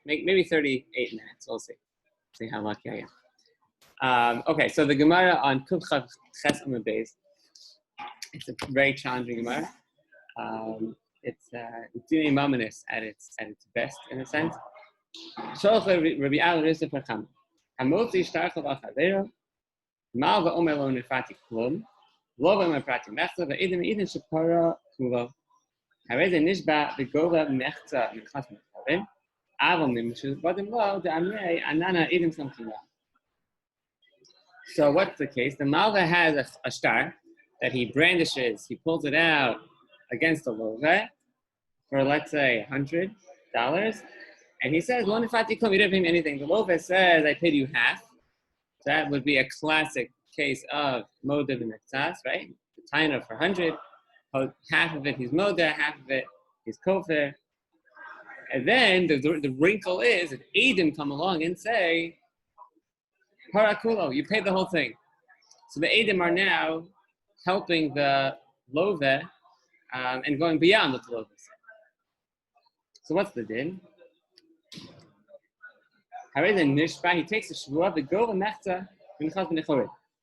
maybe 38 minutes. We'll see. See how lucky I am. Okay, so the Gemara on Kuf Ches Amud Beis. It's a very challenging Gemara. It's Dini Mamanis at its best in a sense. Rabbi Zuckerman. המוציא שטרחו בחבירו, מעל ואומר לו נפרעתי כלום, לא ואומר פרעתי מחצה, ועידן שפרה כולו. הרי זה נשבע בגובה מחצה מנחת מתכוון, אבל ממשובדים לו, דאמרי עננה עידן סמכינה. So what's the case? The Malva has a star that he brandishes, he pulls it out against the Love for, let's say, $100. And he says, "Lo nifati klum," you didn't pay me anything. The Love says, "I paid you half." So that would be a classic case of moda b'mektzas, right? The taina for 100, half of it he's moda, half of it he's kofir. And then the wrinkle is that Edom come along and say, "Parakulo, you paid the whole thing." So the Edom are now helping the Love and going beyond what the Love said. So what's the din? He takes the shvua, the gova mechza,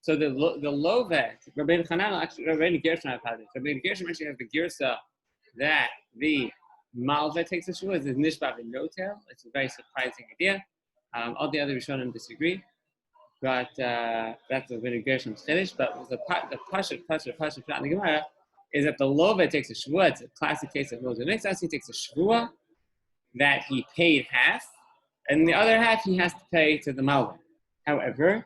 so the Love, Rabbi Hanan, actually Rabbi Gershon actually has the girsa that the Malva takes the shvua is nishba v'notel. It's a very surprising idea. All the other Rishonim disagree, but that's a Rabbi Gershon's finish. But the pasuk in the Gemara is that the Love takes a shvua. It's a classic case of Moses Mixas. He takes a shvua that he paid half, and the other half he has to pay to the Malva. However,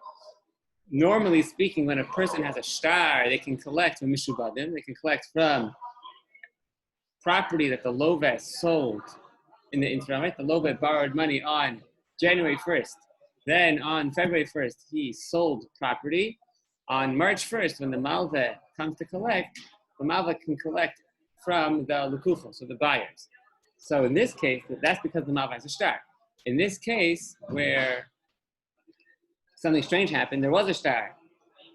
normally speaking, when a person has a shtar, they can collect from Mishubadim, they can collect from property that the Love sold in the interim, right? The Love borrowed money on January 1st. Then on February 1st, he sold property. On March 1st, when the Malva comes to collect, the Malva can collect from the Lukuchos, so the buyers. So in this case, that's because the Malva has a shtar. In this case, where something strange happened, there was a shtar,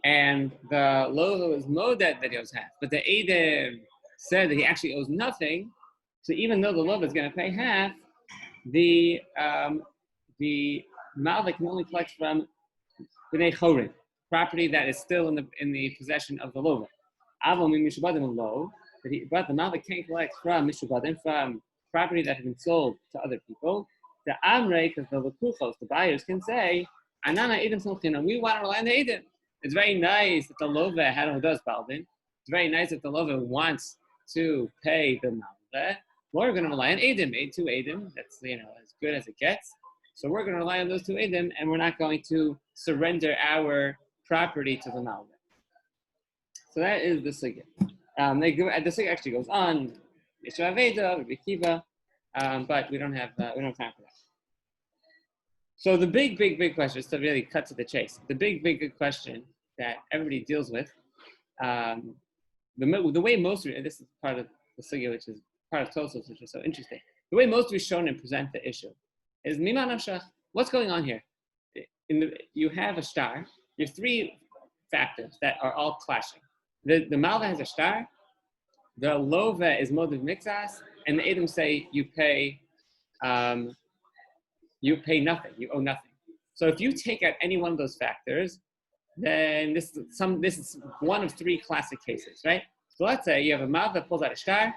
and the Lova was moded that he owes half, but the Edom said that he actually owes nothing. So even though the Lova is going to pay half, the Malva can only collect from B'nei Chorin, property that is still in the possession of the Lova. But the Malva can't collect from Mishubadim, from property that has been sold to other people. The Amrei, because the Lukuchos, the buyers, can say, "Anana Edom Somchina, we want to rely on the Edom." It's very nice that the Lova does Baldin. It's very nice that the Lova wants to pay the Malva. We're going to rely on Edom, two Edom. That's as good as it gets. So we're going to rely on those two Edom, and we're not going to surrender our property to the Malva. So that is the sugya. The sugya actually goes on. Yeshua Veda, Rabbi Kiva, but we don't have time for that. So the big question is to really cut to the chase. The big question that everybody deals with, the way most, and this is part of the sugya, which is part of Tosos, which is so interesting. The way most Rishonim present the issue is Mima Nafshach. What's going on here? You have a star. You have three factors that are all clashing. The Malva has a star. The Lova is Modav Mixas, and the Edom say you pay nothing, you owe nothing. So if you take out any one of those factors, then this is one of three classic cases, right? So let's say you have a Malva that pulls out a star,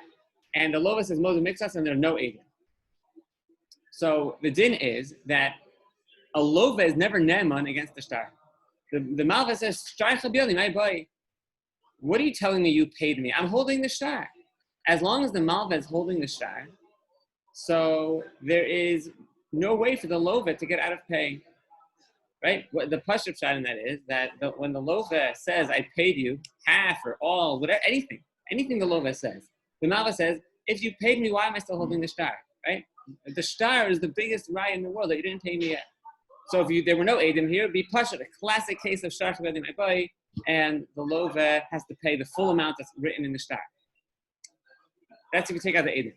and the Lova says Modav Mixas, and there are no Edom. So the din is that a Lova is never Neman against the star. The Malva says, "Shtar Chabioni, my boy. What are you telling me you paid me? I'm holding the shtar." As long as the Malva is holding the shtar, so there is no way for the Lova to get out of paying, right? What the Pashup shot in that is that when the Lova says, "I paid you half or all, whatever, anything the Lova says," the Malva says, "If you paid me, why am I still holding the shtar?" Right? The shtar is the biggest raya in the world that you didn't pay me yet. So if there were no Edom here, it would be Pashup, a classic case of shtar chavedim my boy. And the Lova has to pay the full amount that's written in the shtar. That's if you take out the Edom.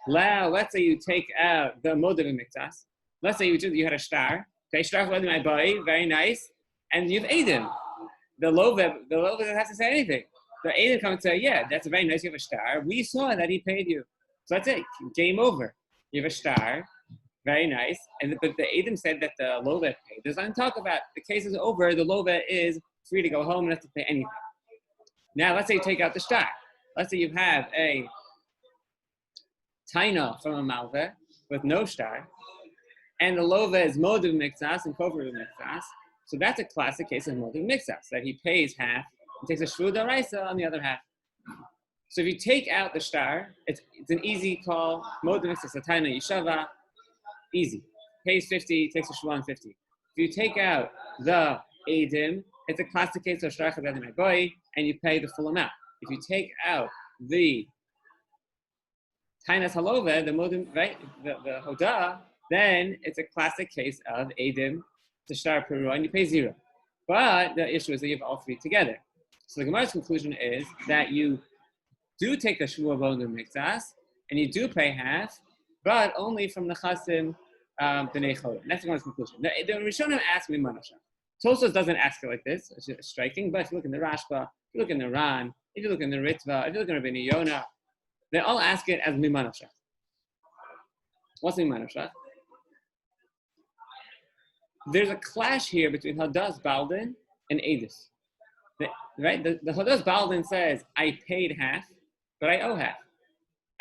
Let's say you take out the Modav Miktas. Let's say you had a shtar. Okay, shtar chavedim my boy, very nice. And you have Edom. The Lova doesn't have to say anything. The Edom comes and say, "Yeah, that's very nice. You have a shtar. We saw that he paid you." So that's it. Game over. You have a shtar. Very nice. But the Edom said that the Lova paid. There's nothing to talk about. The case is over. The Lova is free to go home and not to pay anything. Now, let's say you take out the shtar. Let's say you have a taina from a malva with no shtar, and the Lova is modu mixas and kofer mixas. So that's a classic case of modu mixas, that he pays half and takes a shvu daraisa on the other half. So if you take out the shtar, it's an easy call. Modu mixas, a taina yishava, easy. Pays 50, takes a shvu on 50. If you take out the edim, it's a classic case of shtar chavedim boy, and you pay the full amount. If you take out the tainas halova, the modim, right, the hoda, then it's a classic case of edim, the shtar peru, and you pay 0. But the issue is that you have all three together. So the Gemara's conclusion is that you do take a shvuah modim mixas, and you do pay half, but only from the chasim b'nei cholim. That's the Gemara's conclusion. The Rishonim ask me manasha. Tosfos doesn't ask it like this. It's striking, but if you look in the Rashba, if you look in the Ran, if you look in the Ritva, if you look in Rabbi Yonah, they all ask it as mimanashach. What's mimanashach? There's a clash here between Hadas Baldin and Edis. Right? The Hadas Baldin says, I paid half, but I owe half.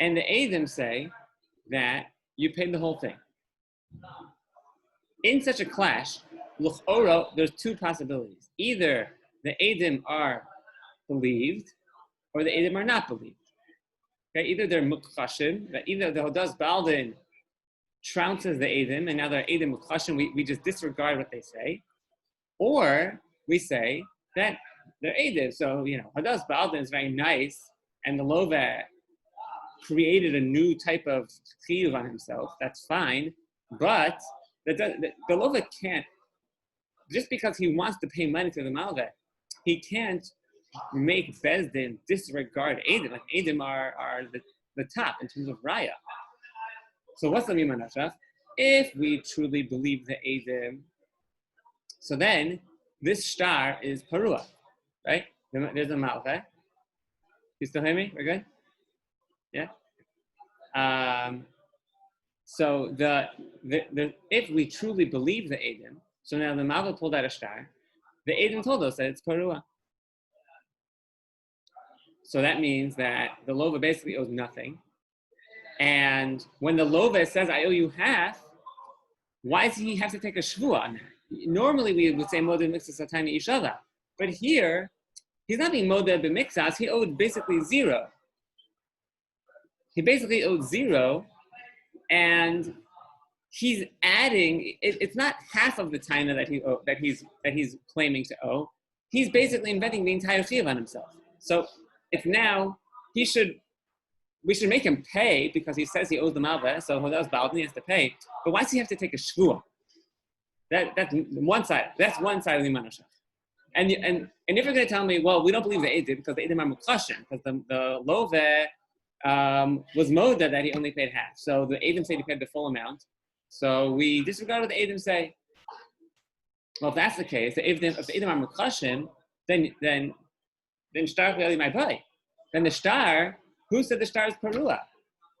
And the Edim say that you paid the whole thing. In such a clash, L'choro, there's two possibilities. Either the Edim are believed, or the Edim are not believed. Okay? Either they're mukhashim, that either the Hadas Baldin trounces the Edim, and now they're Edim mukhashim, we just disregard what they say, or we say that they're Edim. So, Hadas Baldin is very nice, and the Lova created a new type of chiyuv on himself. That's fine, but the Lova can't, just because he wants to pay money to the Malva, he can't make Bezdin disregard Edim. Like Edim are the top in terms of Raya. So what's the Mimanashach? If we truly believe the Edim, so then this shtar is Parua, right? There's a Malva. You still hear me? We're good? Yeah? So if we truly believe the Edim, so now the Malva pulled out a shtar, the Edim told us that it's Parua. So that means that the Lova basically owes nothing. And when the Lova says, I owe you half, why does he have to take a shvuah on that? Normally we would say Modeh Mixas Atani Ishava. But here, he's not being Modeh B'Mixas, he owed basically 0. He basically owed 0, and he's adding, it's not half of the taina that he's claiming to owe. He's basically inventing the entire chiyuv on himself. So it's now, we should make him pay because he says he owes the malva, so Hodas Baldin, he has to pay. But why does he have to take a shvuah? That's one side. That's one side of the manashach. And if you're going to tell me, well, we don't believe the Edim because the Edim are mukhashim, because the Love was moda that he only paid half. So the Edim said he paid the full amount. So we disregard what the Edim say. Well, if that's the case, if the Edim are mukhashim, then shtar really might buy. Then the shtar, who said the shtar is parua?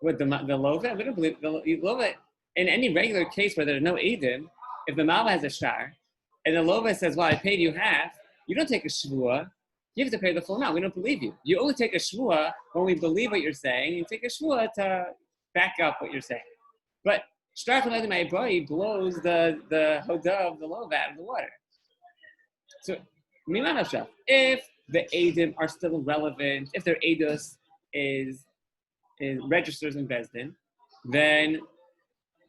With the lova? We don't believe the lova. In any regular case where there's no edim, if the malva has a shtar, and the lova says, well, I paid you half, you don't take a shvua, you have to pay the full amount. We don't believe you. You only take a shvua when we believe what you're saying. You take a shvua to back up what you're saying. But shtar blows the hodah of the lova out of the water. So, if the edim are still relevant, if their edus is registers in Bezdin, then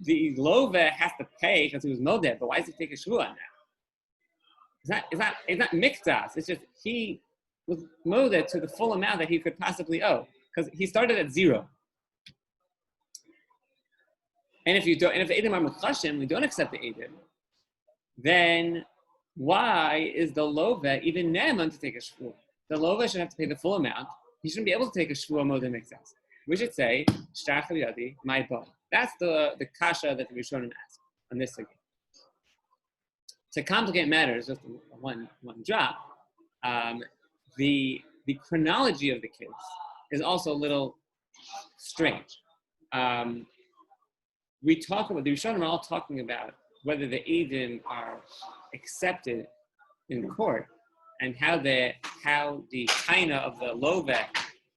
the lova has to pay because he was modeh. But why does he take a shvuah now? It's not miktas. It's just he was modeh to the full amount that he could possibly owe because he started at 0. And if the edim are mukhashim, we don't accept the edim, then why is the lova even neman to take a shvuah? The lova should have to pay the full amount. He shouldn't be able to take a shvuah modeh miktas. We should say, shtar chaviyadi, my bone. That's the kasha that the Rishonim ask on this again. To complicate matters, just one drop, the chronology of the case is also a little strange. we talk about, the Rishonim are all talking about whether the Eidim are accepted in court and how the Kaina of the Loveh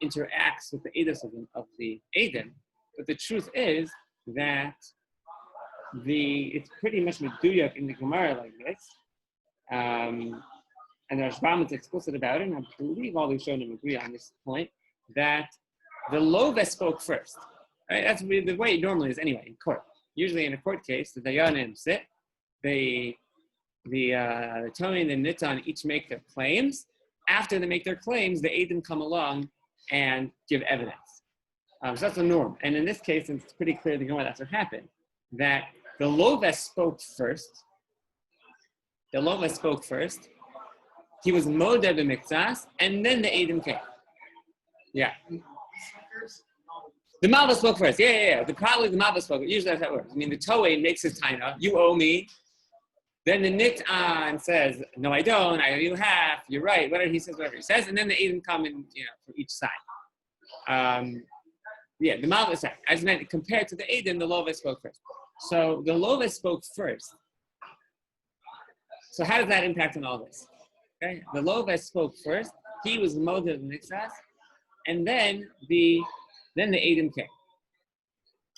interacts with the Eidos of the Eidim. But the truth is that it's pretty much meduyak in the Gemara like this. And the Rashbam is explicit about it, and I believe all the Rishonim agree on this point, that the Loveh spoke first. Right? That's the way it normally is anyway, in court. Usually in a court case, the Dayanim sit, the Tony and the Nitan each make their claims. After they make their claims, the Eidim come along and give evidence. So that's the norm. And in this case, it's pretty clear the Gemara that's what happened. That the Loveh spoke first. The Loveh spoke first. He was Modeh b'miktsas, and then the Eidim came. Yeah. The Malva spoke first. Yeah. Probably the Malva spoke. Usually that's how it works. I mean, the Toei makes his taina. You owe me. Then the Nitan says, no, I don't. I owe you half. You're right. Whatever he says, whatever he says. And then the Eidim come in, from each side. The Malva side. I just meant compared to the Eidim, the Loveh spoke first. So the Loveh spoke first. So how does that impact on all this? Okay, the Loveh spoke first. He was Modeh b'miktsas, and then the Eidim came,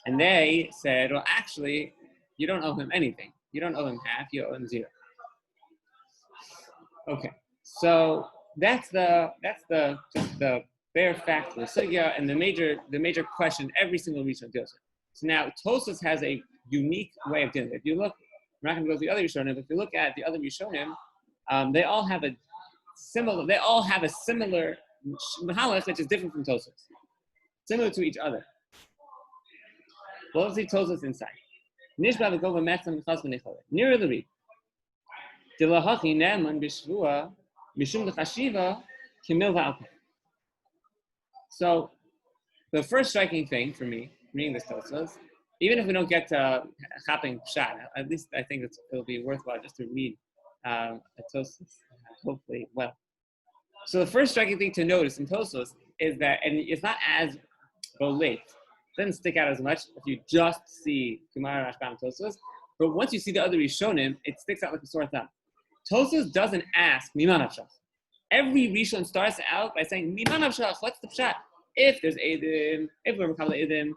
and they said, "Well, actually, you don't owe him anything. You don't owe him half. You owe him zero." Okay, so that's the bare fact of the sugya and the major question every single Rishon deals with. So now Tosfos has a unique way of dealing with it. If you look, we're not going to go to the other Rishonim, but if you look at the other Rishonim, they all have a similar mahalach which is different from Tosfos, similar to each other. Well, let's see Tosfos inside. Nishba v'gova metzam v'chas v'nechole. Near the read. Dilahachi ne'eman b'shvua mishum d'chashiva kimil v'alpeh. So, the first striking thing for me, reading this Tosfos, even if we don't get to Chapping Pshat, at least I think it'll be worthwhile just to read a Tosfos, hopefully well. So the first striking thing to notice in Tosfos is that, and it's not as bolate, it doesn't stick out as much if you just see Gemara, Rashbam, Tosfos, but once you see the other Rishonim, it sticks out like a sore thumb. Tosfos doesn't ask, Mima nafshach. Every Rishon starts out by saying, Mima nafshach, what's the Pshat? If there's Eidim, if we're Makabel Eidim,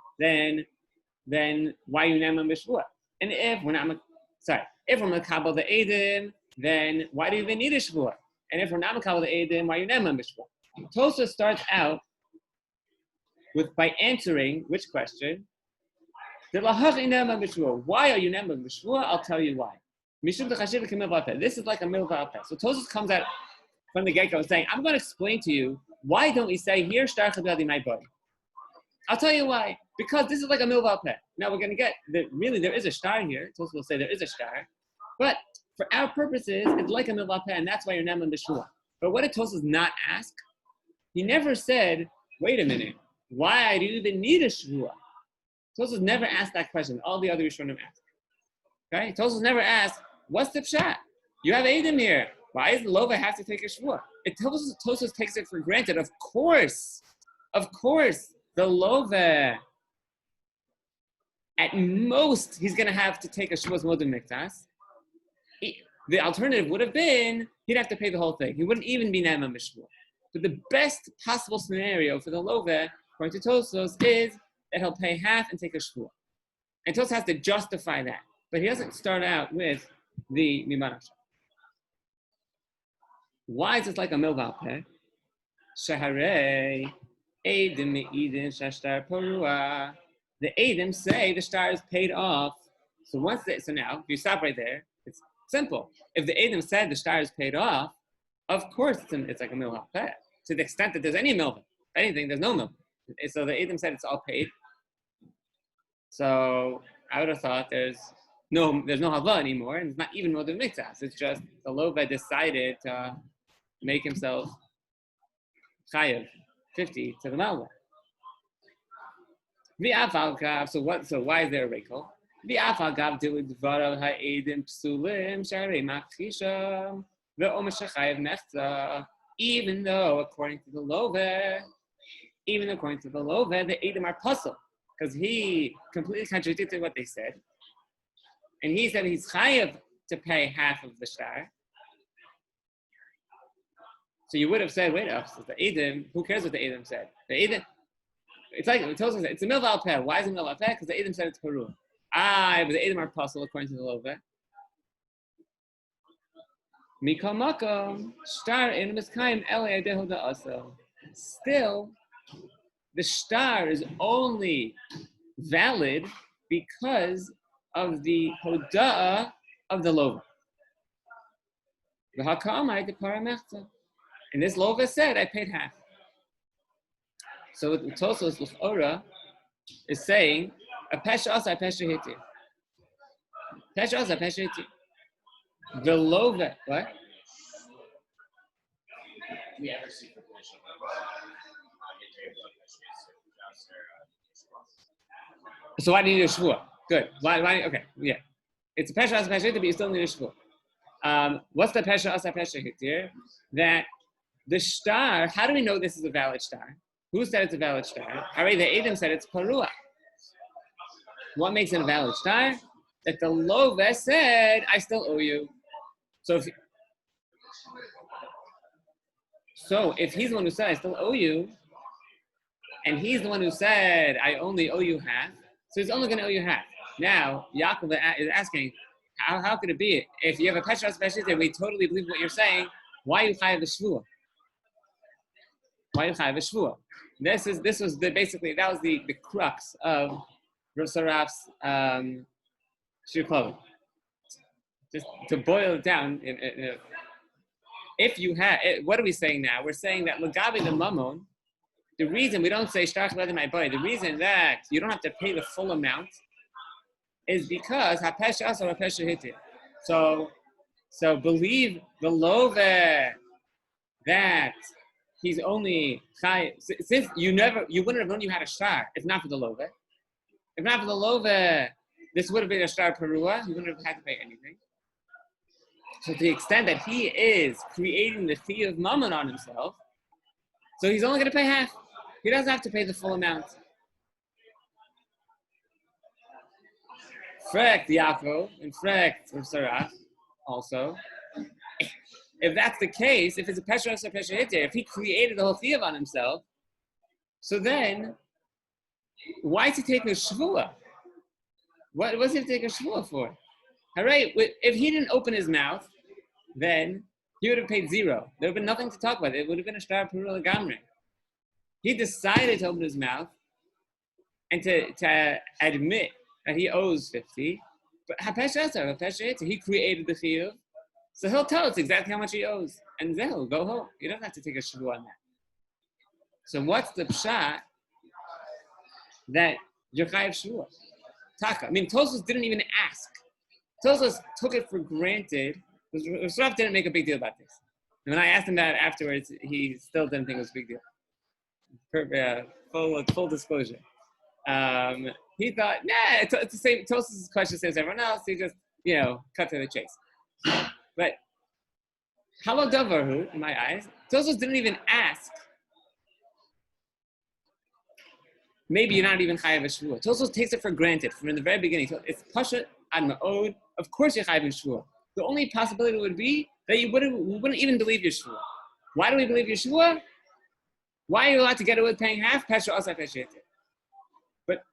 then why you name Mishvua? And if we're Makabel the Eidim, then why do you even need a Shvua? And if we're not Makabel the Eidim, why you name Mishvua? Tosfos starts out by answering which question? Why are you named Mishvua? I'll tell you why. This is like a milva alpeh. So Tosfos comes out from the get-go saying, I'm going to explain to you, why don't we say, here, shtar chabadi my body? I'll tell you why. Because this is like a milva alpeh. Now we're going to get, really there is a shtar here. Tosfos will say there is a shtar. But for our purposes, it's like a milva alpeh, and that's why you're named Mishvua. But what did Tosfos not ask? He never said, wait a minute, why do you even need a shvua? Tosfos never asked that question. All the other Rishonim asked. Okay? Tosfos never asked, what's the pshat? You have Eidim here. Why does the Loveh have to take a shvua? Tosfos takes it for granted. Of course, the Loveh, at most, he's going to have to take a shvua's modeh b'miktsas. The alternative would have been, he'd have to pay the whole thing. He wouldn't even be Ne'eman b'shvua. But the best possible scenario for the Loveh, according to Tosfos, is that he'll pay half and take a shvua. And Tosfos has to justify that. But he doesn't start out with the Mima nafshach. Why is this like a milva alpeh? Shaharei Eidim me'idin shashtar porua. The Eidim say the shtar is paid off. So now, if you stop right there, it's simple. If the Eidim said the shtar is paid off, of course it's like a milva alpeh. To the extent that there's any milva. If anything, there's no milva. So the Eidim said it's all paid. So I would have thought there's no hava anymore, and it's not even modeh b'miktsas. It's just the Loveh decided to make himself chayav 50 to the malva. So why is there a rekel? Even though according to the Loveh, the Eidim are puzzled. because he completely contradicted what they said. And he said he's chayav to pay half of the shtar. So you would have said, wait up, the Edom, who cares what the Edom said? The Edom, it's like, it tells us, it's a milva al peh. Why is it milva al peh? Because the Edom said it's paru. But the Edom are puzzle according to the Lova. Mikol makom, shtar in miskayim ele adehu da'asa. Still, the shtar is only valid because of the hoda'ah of the Lova. V'haka'amai de paramechta. And this Lova said, I paid half. So what Tosos L'chora is saying, a pesha asa, a pesha hitir. Pesha asa, pesha hitir. The Lova, what? We ever see the position of So why do you need a shvua? Good. Why? Okay. Yeah. It's a pesha asa, pesha hitir, but you still need a shvua. What's the pesha asa, pesha hitir? That the shtar, how do we know this is a valid shtar? Who said it's a valid shtar? Already the Edom said it's parua. What makes it a valid shtar? That the Lova said, I still owe you. So if he's the one who said, I still owe you, and he's the one who said, I only owe you half, so he's only going to owe you half. Now, Yaakov is asking, how could it be? If you have a pesha specialist and we totally believe what you're saying, why you chayav the shvua? Why you chayav the shvua? That was the crux of Rav Saraf's shir clothing. Just to boil it down, if you have, what are we saying now? We're saying that Lagabi the Mammon, the reason we don't say Shtarach Leda my boy, the reason that you don't have to pay the full amount is because HaPesha Asa HaPesha Hitir. So believe the Lova that he's only chai, since you wouldn't have known you had a shtar if not for the Lova. If not for the Lova, this would have been a shtar perua. You wouldn't have had to pay anything. So to the extent that he is creating the fee of mammon on himself, so he's only going to pay half. He doesn't have to pay the full amount. Frekt Yaakov and Frekt Sarah also. If that's the case, if it's a pesha or pesha hitir, if he created the whole fee on himself, so then why is he taking a shvua? What was he taking a shvua for? All right, if he didn't open his mouth, then he would have paid zero. There would have been nothing to talk about. It would have been a shtar perula gamre. He decided to open his mouth and to admit that he owes 50. But he created the chiyuv, so he'll tell us exactly how much he owes, and then he'll go home. He doesn't have to take a shvuah on that. So what's the pshat that you're chayav shvuah? Taka. I mean, Tosos didn't even ask. Tosos took it for granted. Rav didn't make a big deal about this. And when I asked him about it afterwards, he still didn't think it was a big deal. Full disclosure. He thought, nah, it's the same. Tosos' question says everyone else. He just, cut to the chase. But halo davarhu, in my eyes, Tosos didn't even ask. Maybe you're not even chayav shvuah. Tosos takes it for granted from the very beginning. So it's pasha ad ma'od. Of course you're chayav shvuah. The only possibility would be that we wouldn't even believe your shvuah. Why do we believe your shvuah? Why are you allowed to get away with paying half? Pesha asa pesha hitir. But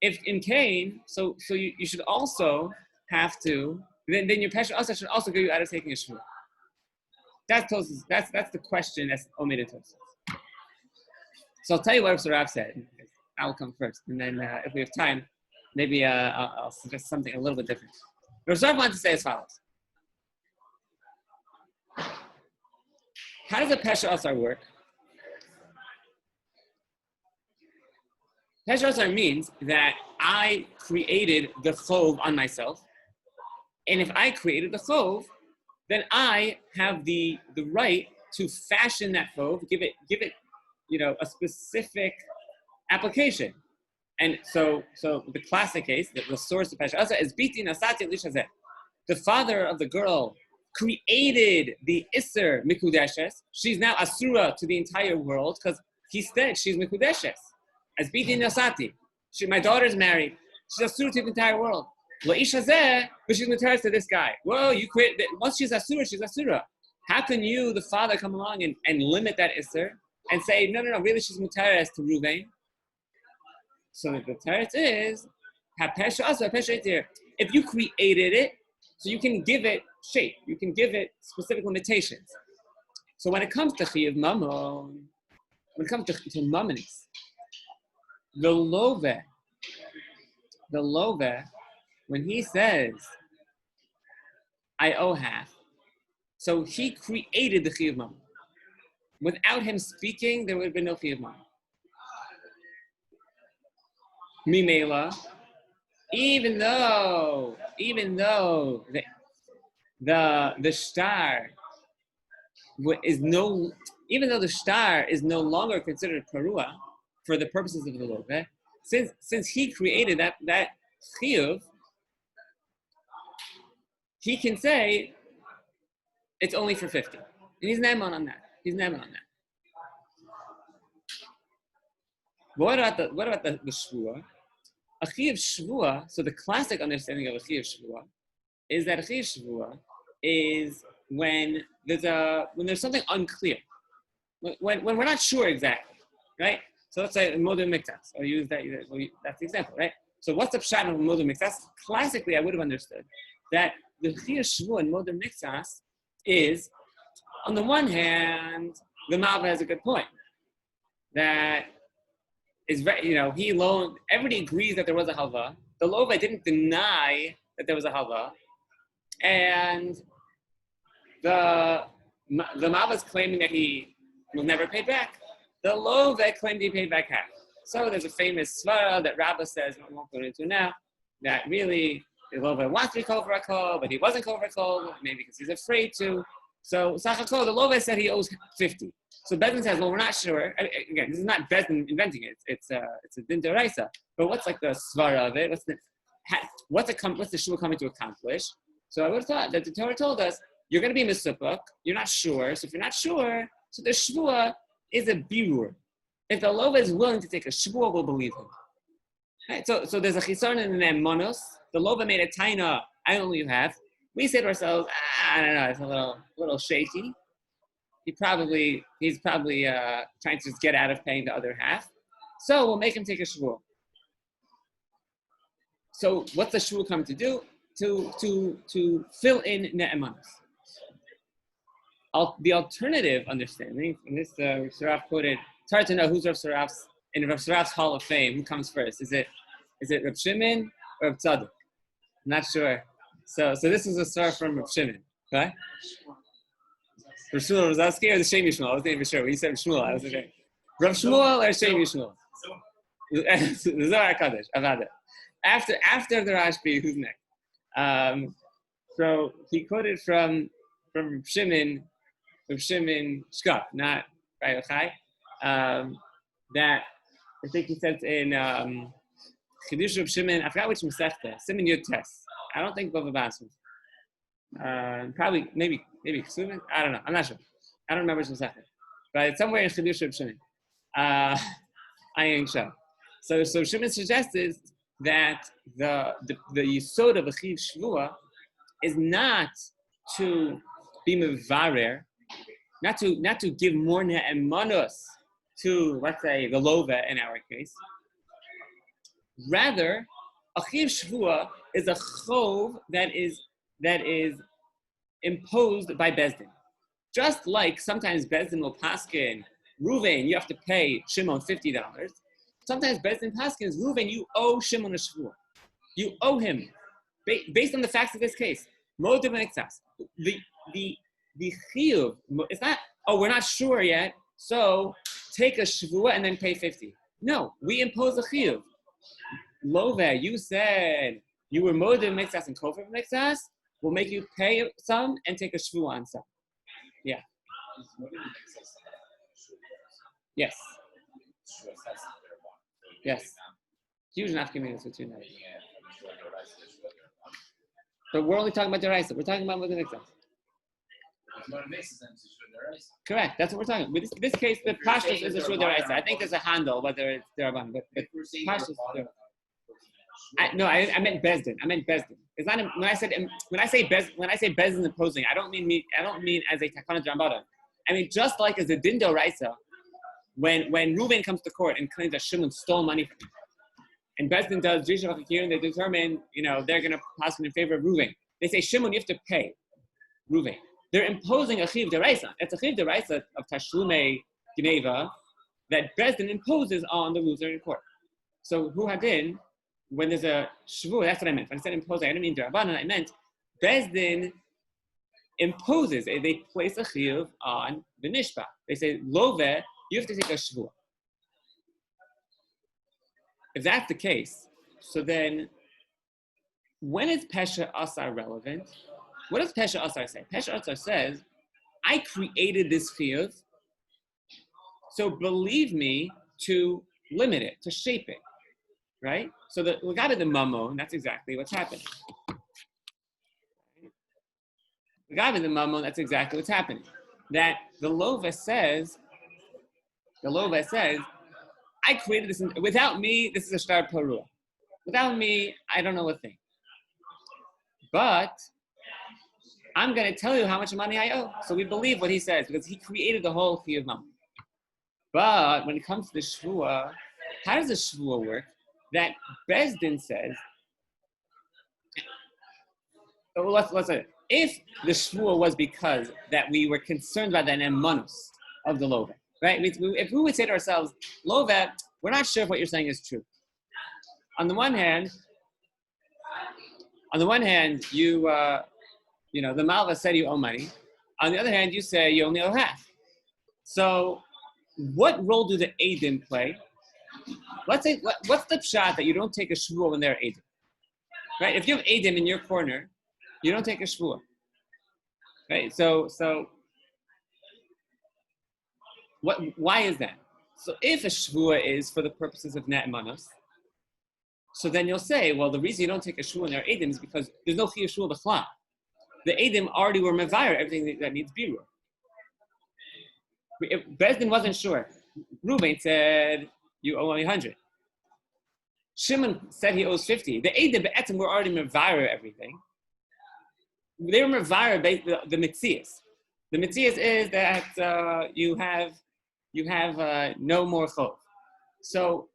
if in Cain, so you should also have to. Then your pesha asa should also get you out of taking a shvuah. That's Tosos. That's the question that's omitted Tosos. So I'll tell you what Rav said. I'll come first, and then if we have time, maybe I'll suggest something a little bit different. Rav wanted to say as follows: how does a pesha asar work? Pesha asar means that I created the chov on myself, and if I created the chov, then I have the right to fashion that chov, give it a specific application. And so the classic case, the source of pesha asar is biti nasati lishazeh. The father of the girl created the iser mikudeshes. She's now asura to the entire world because he said she's mikudeshes as biti nasati. My daughter's married. She's asura to the entire world. Yeish hazeh, but she's mutar to this guy. Whoa, you create once she's asura, she's asura. How can you, the father, come along and limit that isser and say, no, really she's mutar to Ruvain? So the teretz is, if you created it, so you can give it shape, you can give it specific limitations. So when it comes to chiyuv mamon, when it comes to mamonis, the love, when he says, I owe half, so he created the chiyuv mamon. Without him speaking, there would have been no chiyuv mamon. Mimela, even though the star is even though the star is no longer considered parua for the purposes of the love, since he created that chiyuv, he can say it's only for 50, and he's neman on that. What about the shvua? A chiyuv shvua, so the classic understanding of a chiyuv shvua is that a chiyuv shvua is when there's something unclear, when we're not sure exactly, right? So let's say modem miktas, I'll use that. That's the example, right? So what's the pshat of modem miktas? Classically, I would have understood that the chiyuv shvua in modem miktas is, on the one hand, the Malva has a good point that is very, he alone, everybody agrees that there was a halva. The Lova didn't deny that there was a halva. And the Malva is claiming that he was never paid back. The Lova claimed he paid back half. So there's a famous svara that Rabbah says, I won't go into now, that really the Lova wants to be kol v'rakol, but he wasn't kol v'rakol, maybe because he's afraid to. So Sachakol, the Lova said he owes 50. So Bezdin says, well, we're not sure. Again, this is not Bezdin inventing it. It's a din d'oraisa. But what's like the svara of it? What's the shul coming to accomplish? So I would have thought that the Torah told us, you're going to be misupuk. You're not sure. So if you're not sure, so the shvua is a birur. If the Lova is willing to take a shvua, we'll believe him. Right? So there's a chisaron in the monos. The Lova made a taina, I only have. We say to ourselves, I don't know, it's a little shaky. He's probably trying to just get out of paying the other half. So we'll make him take a shvur. So what's the shvur come to do? To fill in ne'emanos. The alternative understanding, and this Saraf quoted, it's hard to know who's Rav Saraf's, in Rav Saraf's Hall of Fame, who comes first. Is it Rav Shimon or Rav Tzadok? I'm not sure. So this is a story from Rav Shimon, right? Rav Shmuel Rozovsky or the Shem Yishmael? I wasn't even sure. When you said Shmuel, I wasn't sure. Rav Shmuel or Shem Yishmael? The Zohar Kadosh, Avada. After the Rashbi, who's next? So he quoted from Rav Shimon Shkop, not Rav Yochai, that I think he said in Chidush Rav Shimon, I forgot which Masechta, Simon Yud Tes. I don't think Bava Basra. Probably, maybe Ksuvin. I don't know. I'm not sure. I don't remember which Masechta. But it's somewhere in Chidush Rav Shimon. I ain't sure. So Shimon suggested that the yisod of a chiv shvua is not to be mevarer, not to give more ne'emanos to, let's say, the lova in our case. Rather, a chiv shvua is a chov that is imposed by Bezdin. Just like sometimes Bezdin will paskin, Ruvain, you have to pay Shimon $50. Sometimes Bezdin paskins, Ruvain, you owe Shimon a shvua. You owe him, based on the facts of this case. Motiv and exas. The chiyuv, it's not, we're not sure yet, so take a shvua and then pay 50. No, we impose a chiyuv. Love, you said you were motiv mixas and kofar mixas. We'll make you pay some and take a shvua on some. Yeah. Yes. Yes. Huge nafkaminas between them. But we're only talking about the raisa. We're talking about motiv mixas. Correct. That's what we're talking about. This case, the pashtus is a shul deraisa. I think there's a handle whether it's derabanan, but pashtus. I meant bezdin. It's not when I say bezdin imposing. I don't mean as a takana drambada. I mean just like as a din deraisa, when Reuven comes to court and claims that Shimon stole money from him, and bezdin does Yeish Nochlin, and they determine they're going to pass in favor of Reuven. They say Shimon, you have to pay Reuven. They're imposing a chiv deraisa. It's a chiv deraisa of tashlume gneva that bezdin imposes on the loser in court. So who had been? When there's a shvu, that's what I meant. When I said imposing, I didn't mean derabanan. I meant bezdin imposes. They place a chiv on the nishpa. They say love, you have to take a shvu. If that's the case, so then when is pesha asar relevant? What does pesha asar say? Pesha asar says, I created this chiv, so believe me to limit it, to shape it. Right? So the Lagabe the Mamon, that's exactly what's happening. Lagabe the Mamon, that's exactly what's happening. That the Lova says, I created this, without me, this is a shtar parua. Without me, I don't know a thing. But I'm going to tell you how much money I owe. So we believe what he says, because he created the whole Chi of Mamon. But when it comes to the Shvua, how does the Shvua work? That Bezdin says, let's say, if the shvua was because that we were concerned about the nemanus of the lova, right? If we would say to ourselves, lova, we're not sure if what you're saying is true. On the one hand, you, the malva said you owe money. On the other hand, you say you only owe half. So, what role do the Eidim play? Let's say, what's the pshat that you don't take a shvua when they're Eidim? Right? If you have Eidim in your corner, you don't take a shvua. Right? So why is that? So if a shvua is for the purposes of ne'emanos, so then you'll say, well, the reason you don't take a shvua when they're Eidim is because there's no chiyuv shvua b'chla. The Eidim already were mevayer everything that needs birur. If Bezdin wasn't sure, Reuben said, you owe only 100. Shimon said he owes 50. The Eidim be'etzim were already mevayer everything. They were mevayer the mitzias. The mitzias is that you have no more chov. So,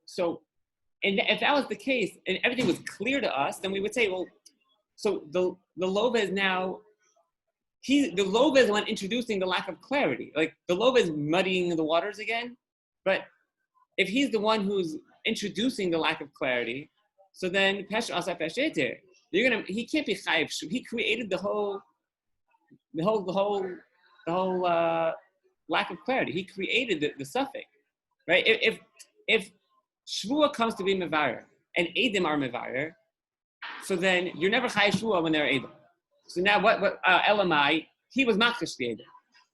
and if that was the case and everything was clear to us, then we would say, well, so the Loba is now, the Loba is the one introducing the lack of clarity. Like the Loba is muddying the waters again, but if he's the one who's introducing the lack of clarity, so then Pesh Asa Pesheter, he can't be chayiv. He created the whole lack of clarity. He created the suffix, right? If Shvua comes to be mevayer and Eidim are mevayer, so then you're never chayiv Shvua when they're Eidim. So now what Elamai, he was makdash the Eidim.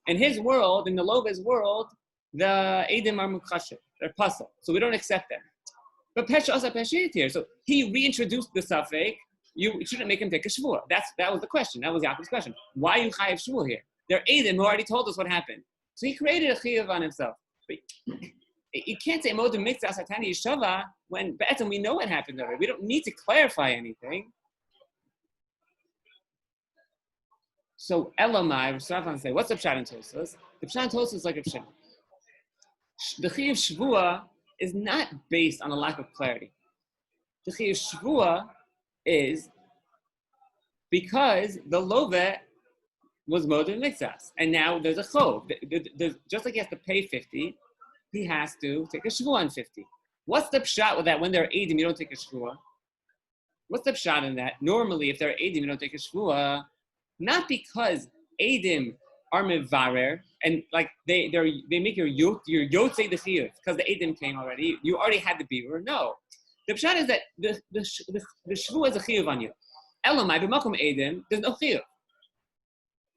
In his world, in the Lova's world, the Eidim are mukasher, they're puzzle. So we don't accept them. But Pesha Asa Peshet here. So he reintroduced the suffix. You shouldn't make him take a shvua. That was the question. That was Yaakov's question. Why are you chayiv shvua here? They're Eidim who already told us what happened. So he created a chiyuv on himself. But you can't say modim mitzvah satani yishava when be'etzem we know what happened already. We don't need to clarify anything. So Elamai, Rishon say, what's the pshat in Tosfos? The pshat in Tosfos is like a pshat. The chiyuv shvua is not based on a lack of clarity. The chiyuv shvua is because the love was modim mitzvahs, and now there's a chov. Just like he has to pay 50, he has to take a shvua on 50. What's the pshat with that? When they're Eidim, you don't take a shvua. What's the pshat in that? Normally, if they're Eidim, you don't take a shvua, not because Eidim are mevarer and like they make your yotzei the chiyuv because the Eidim came already. You already had the birur. No, the pshat is that the shvua is a chiyuv on you. Elamai b'makom Eidim, there's no chiyuv.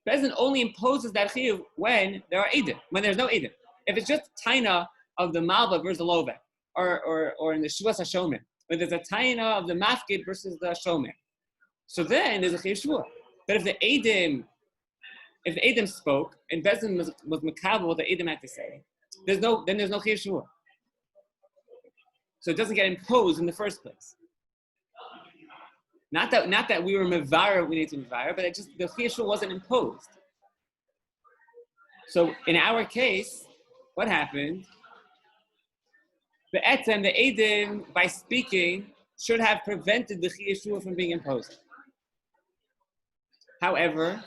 Bezdin only imposes that chiyuv when there are Eidim, when there's no Eidim. If it's just taina of the malva versus the lova, or in the shvua hashomer, when there's a taina of the mafkid versus the shomer, so then there's a chiyuv shvua. But if the Eidim if the Edom spoke and Bezdin was makabel what the Edom had to say, there's no Chiyuv Shvuah. So it doesn't get imposed in the first place. Not that we were mevarer, we need to mevarer, but the Chiyuv Shvuah wasn't imposed. So in our case, what happened? The Etzem, the Edom, by speaking, should have prevented the Chiyuv Shvuah from being imposed. However,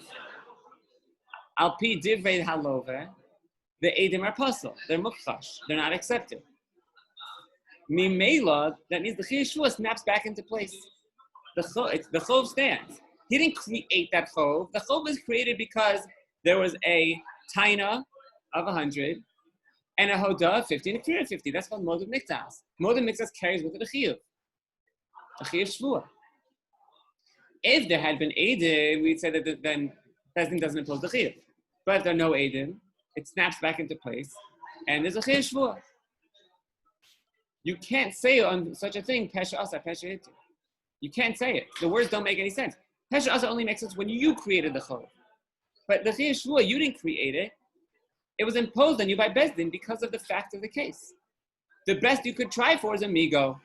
Al Pi Divrei Halove, the Edom are puzzled. They're mukchash. They're not accepted. Mimela, that means the Chiyuv Shvuah snaps back into place. The chov stands. He didn't create that chov. The chov was created because there was a taina of 100 and a hoda of 50 and a kriya of 50. That's called modem miktas. Modem miktas carries with it a chiyuv shvuah. If there had been edim, we'd say that then Bezdin doesn't impose the chiyuv. But if there are no edim, it snaps back into place, and there's a chiyuv shvuah. You can't say on such a thing pesha asa pesha hitu. You can't say it. The words don't make any sense. Pesha asa only makes sense when you created the chov. But the chiyuv shvuah, you didn't create it. It was imposed on you by Bezdin because of the fact of the case. The best you could try for is a migo.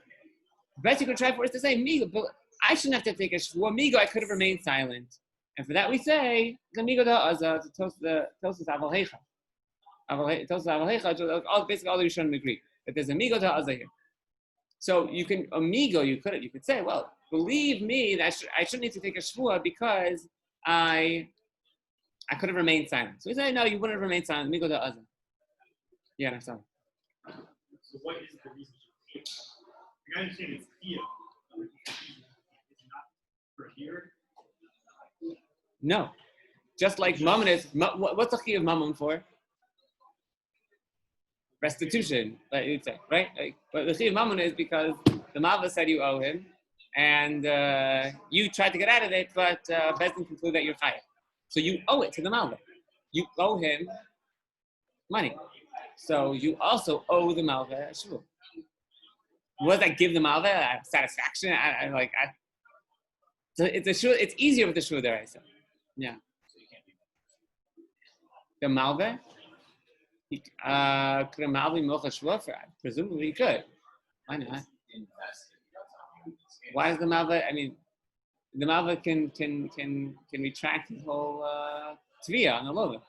The best you could try for is to say migo, but I shouldn't have to take a shvuah. Migo, I could have remained silent. And for that we say, the migo da azah, the tosus aval heicha. Tosus aval heicha, basically all the Rishonim agree. That there's a migo da azah here. So you can, you could say, well, believe me, that I shouldn't need to take a shvuah because I could have remained silent. So we say, no, you wouldn't have remained silent. Let me go to Azan. Yeah, I'm sorry. So what is the reason? I understand it's fear. It's not for here. No. Just like mammon is, what's the chi of mammon for? Restitution, like you'd say, right? But the chi of mammon is because the Malva said you owe him, and you tried to get out of it, but Bezdin concluded that you're chayav. So you owe it to the Malva. You owe him money. So you also owe the Malva a shvuah. What does that give the Malva? Satisfaction? So it's a shvuah. It's easier with the shvuah there, I said. Yeah. The Malva? Could a Malva be mocha shvuah for? Presumably he could. Why not? Why is the Malva? I mean, the Malva can retract his whole tviyah on the lova.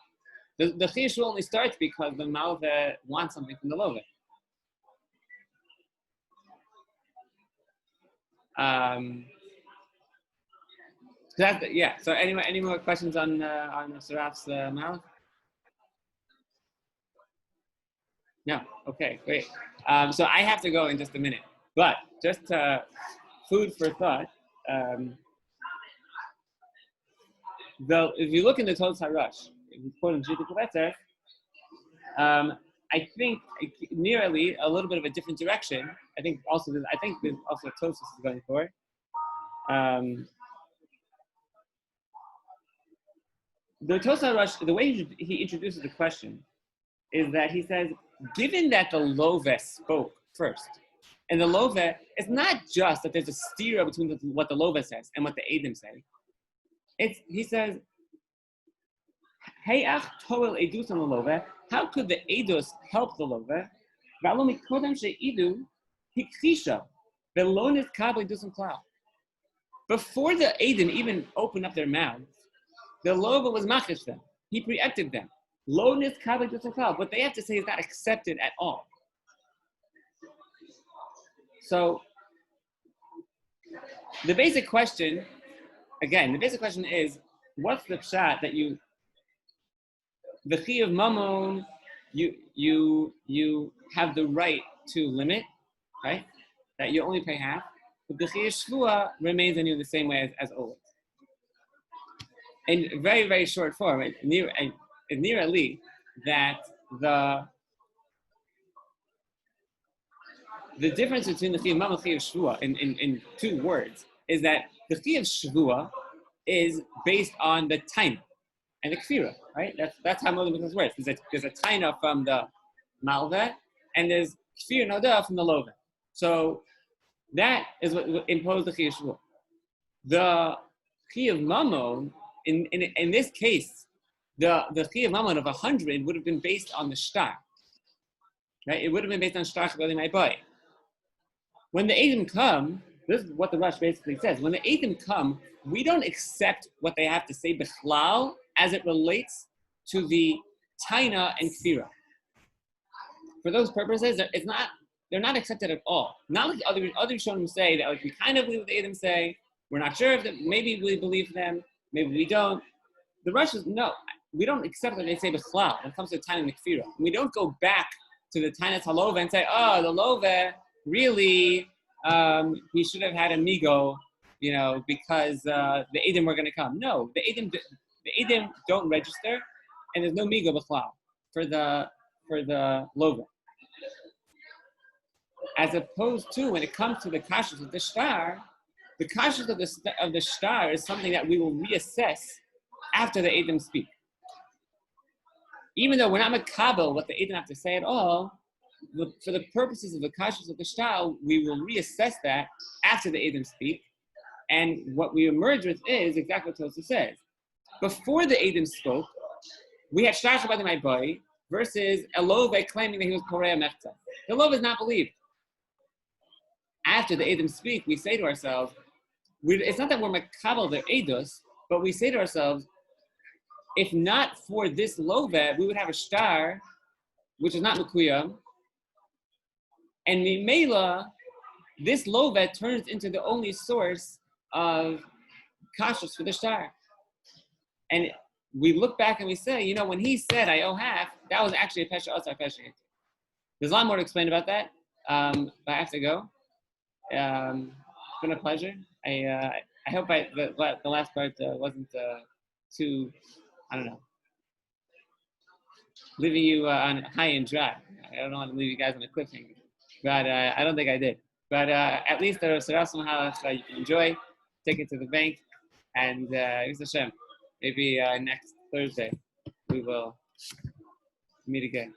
The chiyuv shvuah only starts because the Malva wants something from the lova. So any more questions on Saraf's Malva? No. Okay, great. So I have to go in just a minute, but just food for thought. If you look in the Todos HaRush, if you quote in Shita Kovetzer, I think nearly a little bit of a different direction. I think there's also what Tosos is going for. The Todos HaRush, the way he introduces the question is that he says, given that the Love spoke first, and the Love, it's not just that there's a steer between what the Love says and what the Edom say. He says, Heyach toel edus on the Love. How could the edus help the Love? V'alo mikodem she'idu hikchisha ve'lo nitkab edus on klal. Before the Edom even opened up their mouths, the Love was machish them. He preempted them. Lo nitkab edus on klal. What they have to say is not accepted at all. So the basic question is, what's the pshat that the chi of mammon, you have the right to limit, right? That you only pay half, but the chi of shvuah remains on you the same way as always. In very, very short form, nearly that the difference between the chi of mammon and the chi of shvuah in two words is that the chi of shvuah is based on the taina and the kfira, right? That's how modern business works. There's a taina from the malva, and there's kfir noda from the lova. So that is what imposed the chi of shvuah. The chi of mammon, in this case, the Chiyuv Mammon of 100 would have been based on the star. Right? It would have been based on star Chabali my boy. When the Eidim come, this is what the Rush basically says. When the Eidim come, we don't accept what they have to say bichlal as it relates to the Taina and Kfira. For those purposes, they're not accepted at all. Not like other Rishonim say that like we kind of believe what the Eidim say. We're not sure if maybe we believe them, maybe we don't. The Rush is no, we don't accept what they say bichlal when it comes to Taina and Kfira. We don't go back to the Taina Halova and say, oh, the Love really he should have had a migo, because the Eidim were going to come. No, the Eidim don't register, and there's no migo b'chlal for the Lova. As opposed to when it comes to the kashrus of the shtar, the kashrus of the shtar is something that we will reassess after the Eidim speak. Even though we're not makabel what the Eidim have to say at all, for the purposes of the kashrus of the shtar, we will reassess that after the Eidim speak, and what we emerge with is exactly what Tosa says. Before the Eidim spoke, we had shtar shabbat my boy versus Elove claiming that he was Korea Mechta. The Elove is not believed. After the Eidim speak, we say to ourselves, it's not that we're makabel their Eidos, but we say to ourselves, if not for this Love, we would have a shtar, which is not Mekuyam, and Mimela, this Love turns into the only source of kashrus for the shtar. And we look back and we say, when he said, I owe half, that was actually a pesha asar pesha. There's a lot more to explain about that, but I have to go. It's been a pleasure. I hope the last part wasn't too, I don't know, leaving you on high and dry. I don't want to leave you guys on a cliffhanger, but I don't think I did. But at least there was some how you can enjoy, take it to the bank, and Hashem, maybe next Thursday we will meet again.